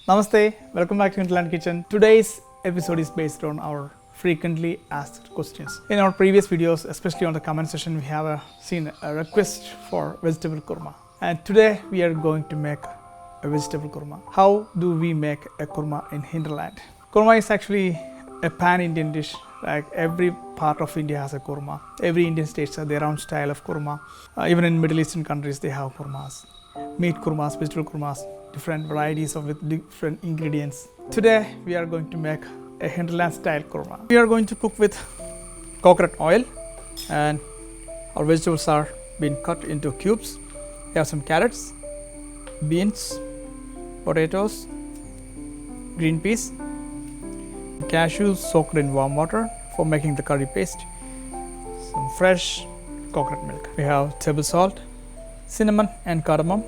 Namaste, welcome back to Hinterland Kitchen. Today's episode is based on our frequently asked questions. In our previous videos, especially on the comment section, we have seen a request for vegetable korma. And today we are going to make a vegetable korma. How do we make a korma in Hinterland? Korma is actually a pan-Indian dish. Like every part of India has a korma. Every Indian state has their own style of korma. Even in Middle Eastern countries, they have kormas. Meat kormas, vegetable kormas, different varieties of with different ingredients. Today we are going to make a Hinterland style korma. We are going to cook with coconut oil, and our vegetables are being cut into cubes. We have some carrots, beans, potatoes, green peas, cashews soaked in warm water for making the curry paste, some fresh coconut milk. We have table salt, cinnamon and cardamom,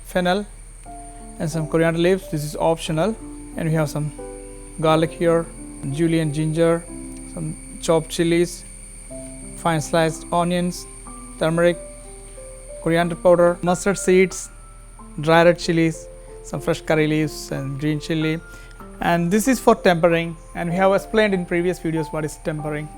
fennel, and some coriander leaves. This is optional. And we have some garlic here, Julienne ginger, some chopped chilies, fine sliced onions, turmeric, coriander powder, mustard seeds, dry red chilies, some fresh curry leaves and green chili. And this is for tempering, and we have explained in previous videos what is tempering.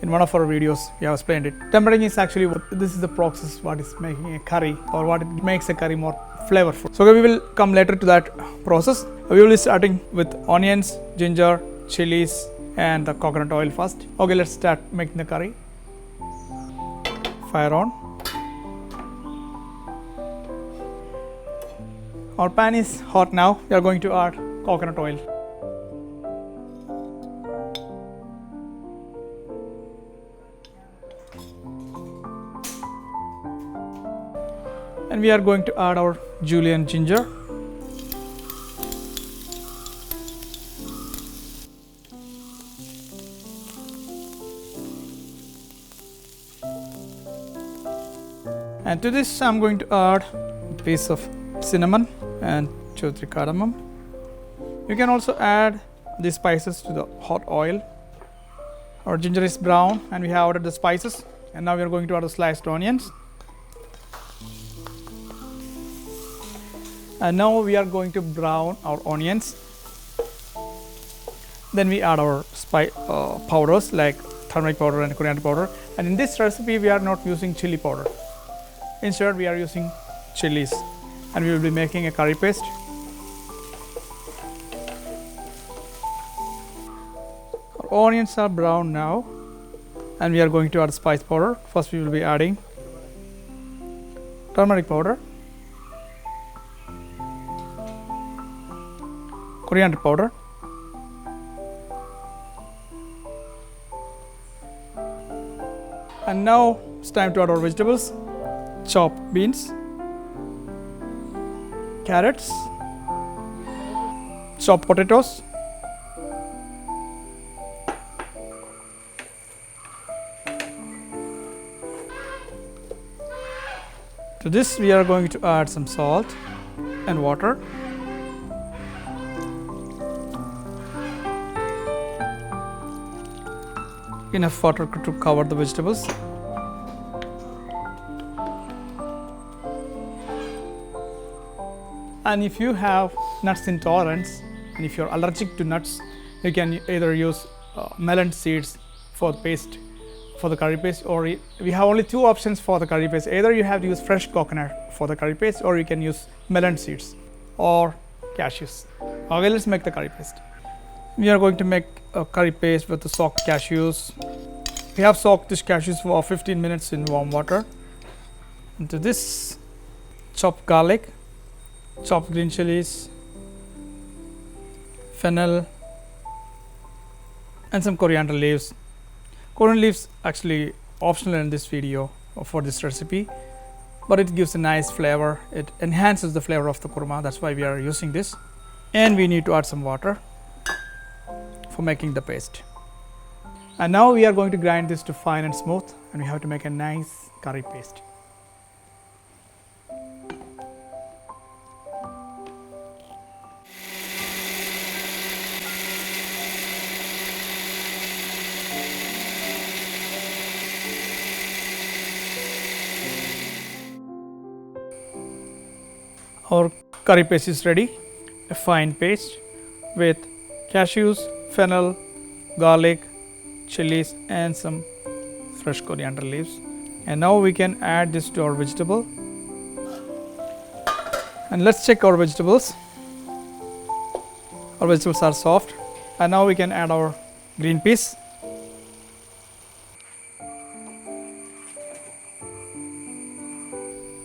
In one of our videos we have explained it. Tempering is actually this is the process what is making a curry, or what it makes a curry more flavorful. So we will come later to that process. We will be starting with onions, ginger, chilies and the coconut oil first. Okay, let's start making the curry. Fire on. Our pan is hot now. We are going to add coconut oil. And we are going to add our Julienne ginger. And to this I am going to add a piece of cinnamon and 2-3 cardamom. You can also add these spices to the hot oil. Our ginger is brown and we have added the spices, and now we are going to add the sliced onions. And now we are going to brown our onions. Then we add our powders like turmeric powder and coriander powder. And in this recipe we are not using chili powder. Instead we are using chilies, and we will be making a curry paste. Our onions are brown now, and we are going to add spice powder. First we will be adding turmeric powder, coriander powder, and now it's time to add our vegetables. Chopped beans, carrots, chopped potatoes, to this we are going to add some salt and water. Enough water to cover the vegetables. And if you have nuts intolerance, and if you're allergic to nuts, you can either use melon seeds for the paste, for the curry paste, or we have only two options for the curry paste. Either you have to use fresh coconut for the curry paste, or you can use melon seeds or cashews. Okay, let's make the curry paste. We are going to make a curry paste with the soaked cashews. We have soaked these cashews for 15 minutes in warm water. Into this, chopped garlic, chopped green chilies, fennel, and some coriander leaves. Coriander leaves actually optional in this video for this recipe, but it gives a nice flavor. It enhances the flavor of the korma. That's why we are using this. And we need to add some water for making the paste. And now we are going to grind this to fine and smooth, and we have to make a nice curry paste. Our curry paste is ready. a fine paste with cashews, fennel, garlic, chilies and some fresh coriander leaves. And now we can add this to our vegetable. And let's check our vegetables. Our vegetables are soft. And now we can add our green peas.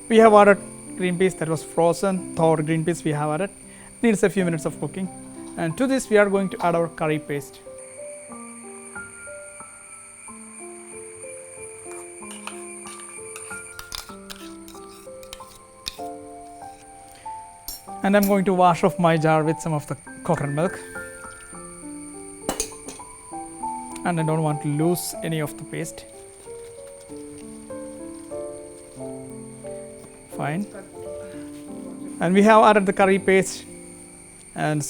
We have added green peas that was frozen, thawed green peas we have added. Needs a few minutes of cooking. And to this we are going to add our curry paste. And I'm going to wash off my jar with some of the coconut milk. And I don't want to lose any of the paste. Fine. And we have added the curry paste, and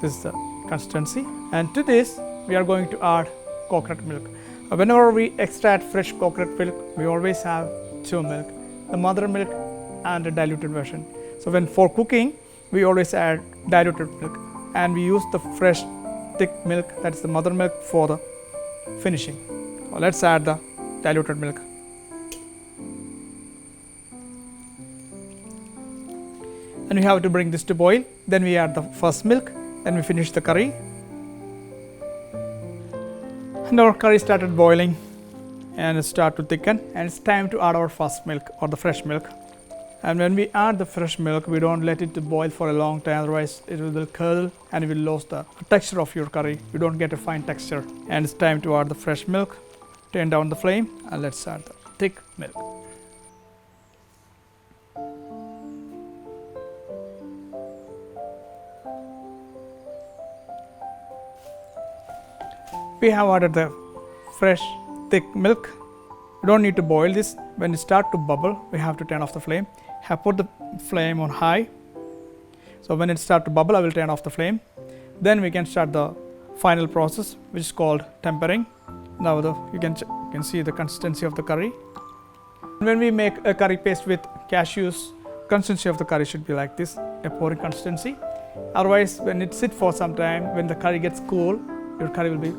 this is the consistency. And to this we are going to add coconut milk. Whenever we extract fresh coconut milk, we always have two milk, the mother milk and a diluted version. So when for cooking, we always add diluted milk, and we use the fresh thick milk, that is the mother milk, for the finishing. So let's add the diluted milk. And we have to bring this to boil. Then we add the first milk. Then we finish the curry. And our curry started boiling and it started to thicken. And it's time to add our first milk or the fresh milk. And when we add the fresh milk, we don't let it to boil for a long time, otherwise it will curdle and it will lose the texture of your curry. You don't get a fine texture. And it's time to add the fresh milk. Turn down the flame and let's add the thick milk. We have added the fresh thick milk. We don't need to boil this. When it starts to bubble, we have to turn off the flame. Have put the flame on high. So when it starts to bubble, I will turn off the flame. Then we can start the final process, which is called tempering. Now you can see the consistency of the curry. When we make a curry paste with cashews, consistency of the curry should be like this, a pouring consistency. Otherwise, when it sits for some time, when the curry gets cool, your curry will be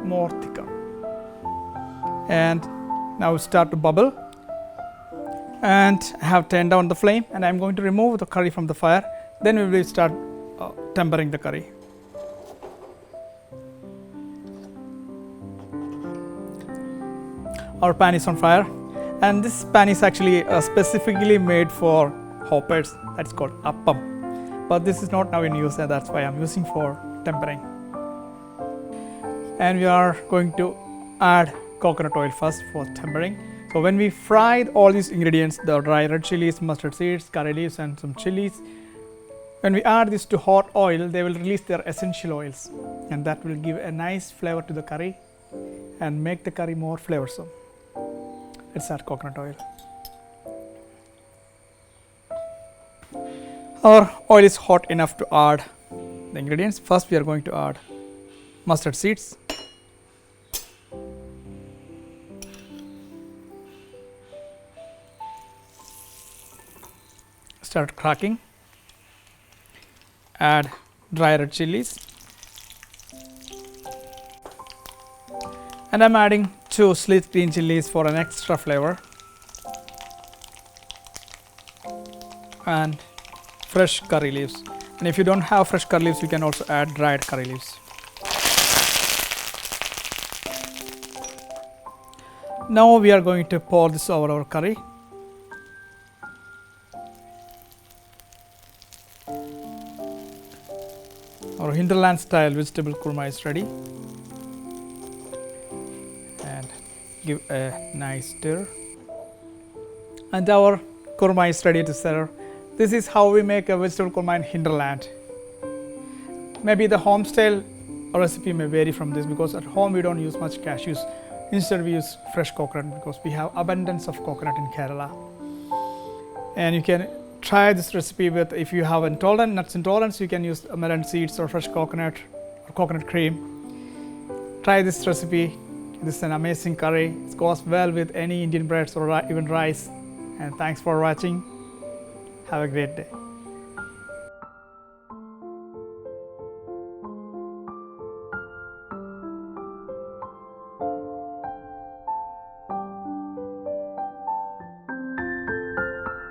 more thicker. And now it start to bubble. And I have turned down the flame, and I'm going to remove the curry from the fire. Then we will start tempering the curry. Our pan is on fire, and this pan is actually specifically made for hoppers. That's called appam. But this is not now in use, and that's why I'm using for tempering. And we are going to add coconut oil first for tempering. So when we fry all these ingredients, the dry red chilies, mustard seeds, curry leaves and some chilies, when we add this to hot oil, they will release their essential oils, and that will give a nice flavor to the curry and make the curry more flavorsome. Let's add coconut oil. Our oil is hot enough to add the ingredients. First we are going to add mustard seeds. Start cracking. Add dry red chilies. And I'm adding 2 sliced green chilies for an extra flavor. And fresh curry leaves. And if you don't have fresh curry leaves, you can also add dried curry leaves. Now we are going to pour this over our curry. Our Hinterland style vegetable korma is ready. And give a nice stir. And our korma is ready to serve. This is how we make a vegetable korma in Hinterland. Maybe the home style recipe may vary from this, because at home we don't use much cashews. Instead we use fresh coconut because we have abundance of coconut in Kerala. And you can try this recipe with, if you have nuts intolerance, you can use melon seeds or fresh coconut or coconut cream. Try this recipe. This is an amazing curry. It goes well with any Indian breads or even rice. And thanks for watching. Have a great day.